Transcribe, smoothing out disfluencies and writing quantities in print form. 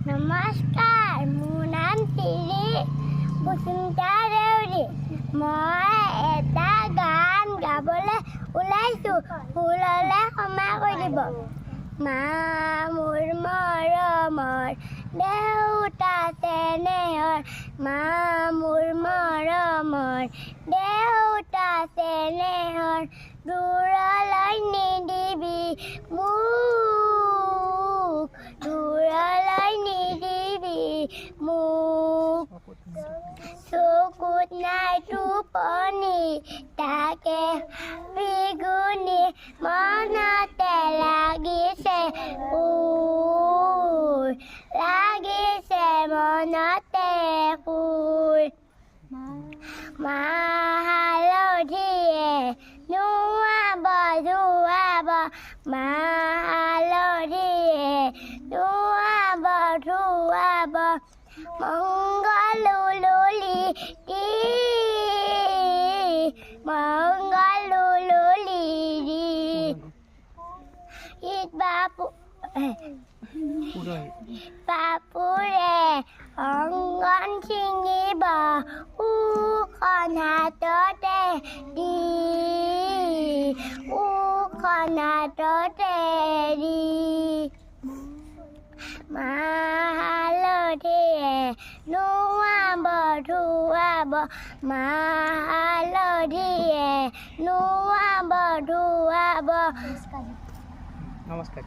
নমস্কাৰ, মোৰ নাম শ্ৰী বসুন্তা দেউৰী। মই এটা গান গাবলৈ ওলাইছোঁ, ফুললৈ ক্ষমা কৰিব। মা মোৰ মৰমৰ, দেউতা চেনেহৰ, মা মোৰ মৰমৰ, দেউতা চেনেহৰ, দূৰলৈ নিদিবি মোক, দূৰলৈ নিদিবি মোক। চকুত নাই টোপনি, তাকে বিগুনি মনতে লাগিছে, লাগিছে মনতে শুই। মা হালধিয়ে নুৱাব ধুৱাব, মা হালধিয়ে নুৱাব ধুৱাব, মংগলুলুলি দি, মংগলুলুলি দি। বাপুৰে অংগন ছিঙিব, উখন হাততে দি, উখন হাততে দি। মা হালধিয়ে নুৱাব ধুৱাব, মা হালধিয়ে নুৱাব ধুৱাব। নমস্কাৰ।